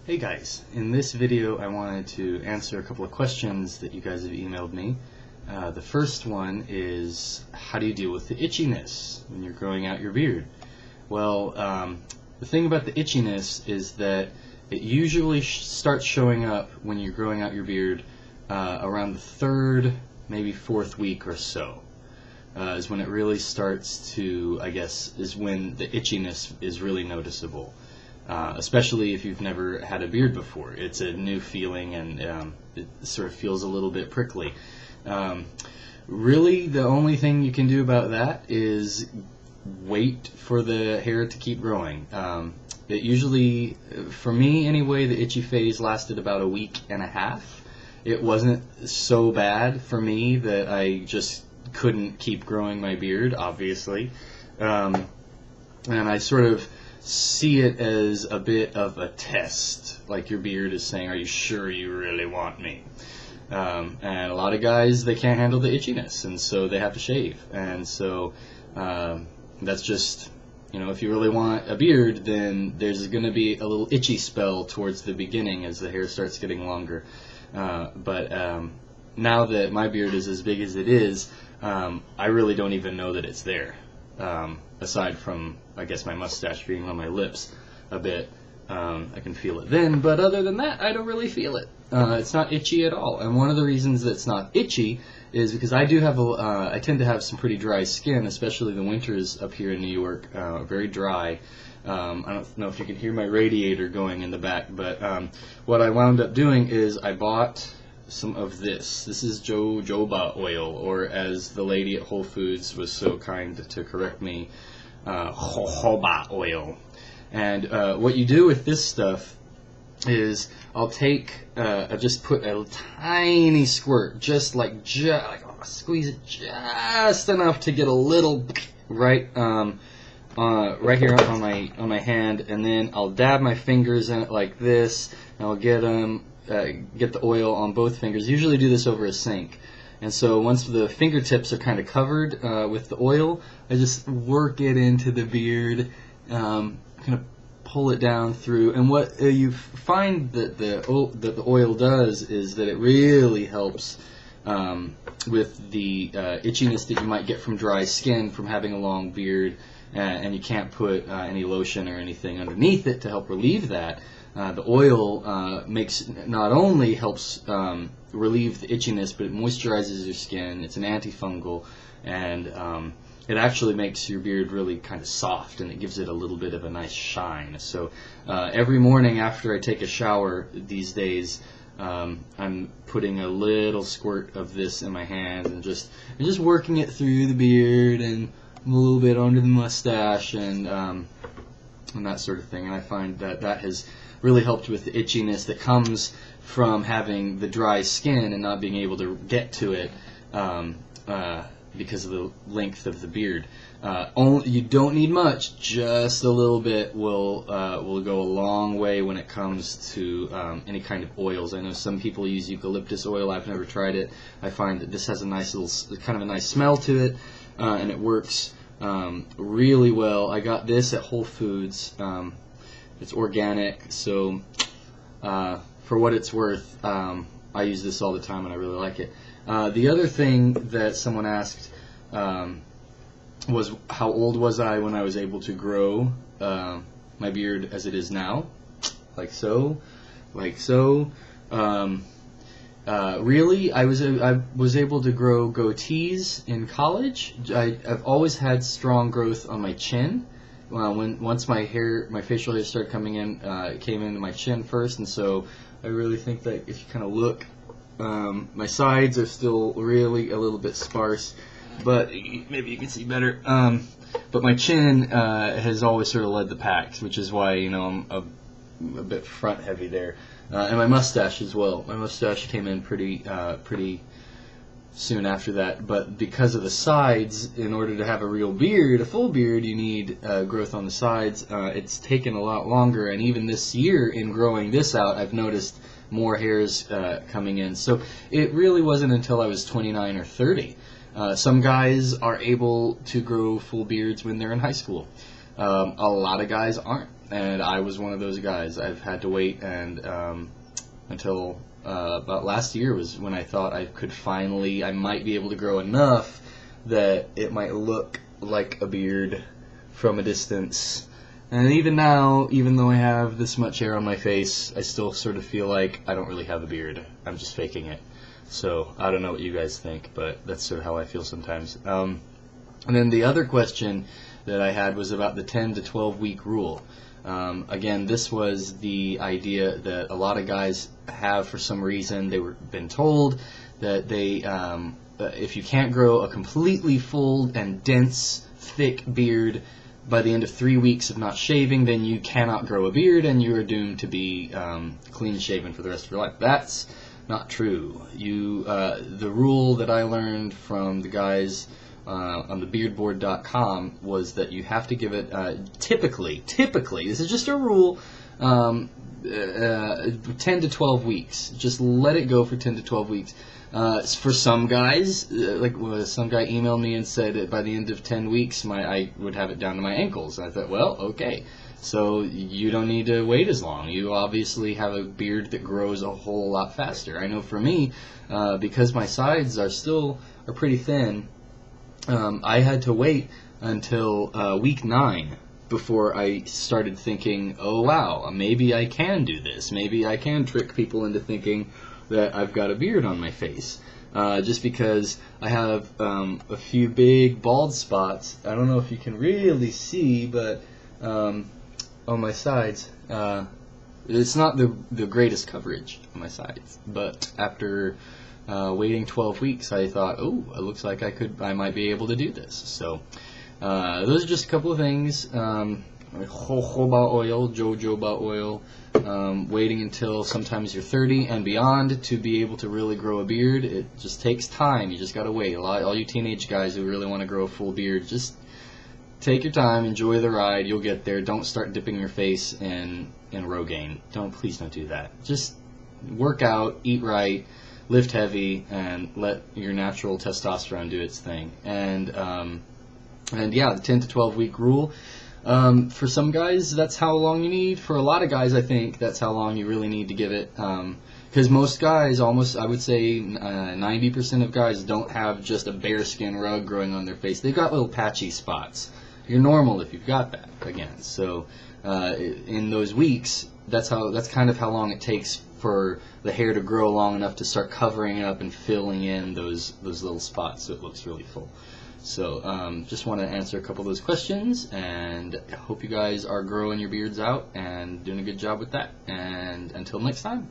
Hey guys, in this video I wanted to answer a couple of questions that you guys have emailed me. The first one is, how do you deal with the itchiness when you're growing out your beard? Well, the thing about the itchiness is that it usually starts showing up when you're growing out your beard around the third, maybe fourth week or so. Is when it really starts to, is when the itchiness is really noticeable. Especially if you've never had a beard before. It's a new feeling, and it sort of feels a little bit prickly. Really, the only thing you can do about that is wait for the hair to keep growing. It usually, for me anyway, the itchy phase lasted about a week and a half. It wasn't so bad for me that I just couldn't keep growing my beard, obviously. And I sort of see it as a bit of a test, like your beard is saying, are you sure you really want me? And a lot of guys, they can't handle the itchiness, and so they have to shave. And so that's just, if you really want a beard, then there's going to be a little itchy spell towards the beginning as the hair starts getting longer. But now that my beard is as big as it is, I really don't even know that it's there. Aside from, my mustache being on my lips a bit, I can feel it then, but other than that, I don't really feel it. It's not itchy at all, and one of the reasons that it's not itchy is because I tend to have some pretty dry skin, especially the winters up here in New York, very dry. I don't know if you can hear my radiator going in the back, but what I wound up doing is I bought some of this. This is jojoba oil, or as the lady at Whole Foods was so kind to correct me, jojoba oil. And what you do with this stuff is I'll just put a tiny squirt, squeeze it just enough to get a little right here on my hand, and then I'll dab my fingers in it like this, and I'll get the oil on both fingers. Usually do this over a sink. And so once the fingertips are kind of covered with the oil, I just work it into the beard, kind of pull it down through. And what you find that the oil does is that it really helps with the itchiness that you might get from dry skin from having a long beard, and you can't put any lotion or anything underneath it to help relieve that. The oil not only helps relieve the itchiness, but it moisturizes your skin. It's an antifungal, and it actually makes your beard really kind of soft, and it gives it a little bit of a nice shine. So every morning after I take a shower these days, I'm putting a little squirt of this in my hand and just working it through the beard and a little bit under the mustache and that sort of thing. And I find that has really helped with the itchiness that comes from having the dry skin and not being able to get to it because of the length of the beard. You don't need much; just a little bit will go a long way when it comes to any kind of oils. I know some people use eucalyptus oil. I've never tried it. I find that this has a nice kind of a nice smell to it, and it works really well. I got this at Whole Foods. It's organic, so for what it's worth, I use this all the time and I really like it. The other thing that someone asked was how old was I when I was able to grow my beard as it is now, like so. Really, I was able to grow goatees in college. I've always had strong growth on my chin. Once my facial hair started coming in, it came into my chin first, and so I really think that if you kind of look, my sides are still really a little bit sparse, but maybe you can see better. But my chin has always sort of led the pack, which is why I'm a bit front heavy there, and my mustache as well. My mustache came in pretty soon after that, but because of the sides, in order to have a real beard, a full beard, you need growth on the sides. It's taken a lot longer, and even this year in growing this out, I've noticed more hairs coming in. So it really wasn't until I was 29 or 30. Some guys are able to grow full beards when they're in high school. A lot of guys aren't. and I was one of those guys. I've had to wait and until about last year was when I thought I might be able to grow enough that it might look like a beard from a distance. And even now, even though I have this much hair on my face, I still sort of feel like I don't really have a beard. I'm just faking it. So I don't know what you guys think, but that's sort of how I feel sometimes. And then the other question that I had was about the 10 to 12 week rule. Again, this was the idea that a lot of guys have for some reason. They were been told that they, if you can't grow a completely full and dense, thick beard by the end of 3 weeks of not shaving, then you cannot grow a beard and you are doomed to be clean shaven for the rest of your life. That's not true. The rule that I learned from the guys on the beardboard.com was that you have to give it typically, this is just a rule, 10 to 12 weeks. Just let it go for 10 to 12 weeks. For some guys, some guy emailed me and said that by the end of 10 weeks I would have it down to my ankles. I thought, well, okay, so you don't need to wait as long. You obviously have a beard that grows a whole lot faster. I know for me, because my sides are pretty thin, I had to wait until week 9 before I started thinking, oh wow, maybe I can do this. Maybe I can trick people into thinking that I've got a beard on my face. Just because I have a few big bald spots. I don't know if you can really see, but on my sides, it's not the greatest coverage on my sides. But after waiting 12 weeks, I thought, oh, it looks like I might be able to do this. So those are just a couple of things. Jojoba oil, jojoba oil. Waiting until sometimes you're 30 and beyond to be able to really grow a beard. It just takes time. You just gotta wait. All you teenage guys who really want to grow a full beard, just take your time, enjoy the ride. You'll get there. Don't start dipping your face in Rogaine. Please don't do that. Just work out, eat right, lift heavy, and let your natural testosterone do its thing. And yeah, the 10 to 12 week rule. For some guys, that's how long you need. For a lot of guys, I think that's how long you really need to give it. Because most guys, I would say 90% of guys don't have just a bare skin rug growing on their face. They've got little patchy spots. You're normal if you've got that, again. So in those weeks, that's kind of how long it takes for the hair to grow long enough to start covering up and filling in those little spots so it looks really full. So just want to answer a couple of those questions, and I hope you guys are growing your beards out and doing a good job with that. And until next time.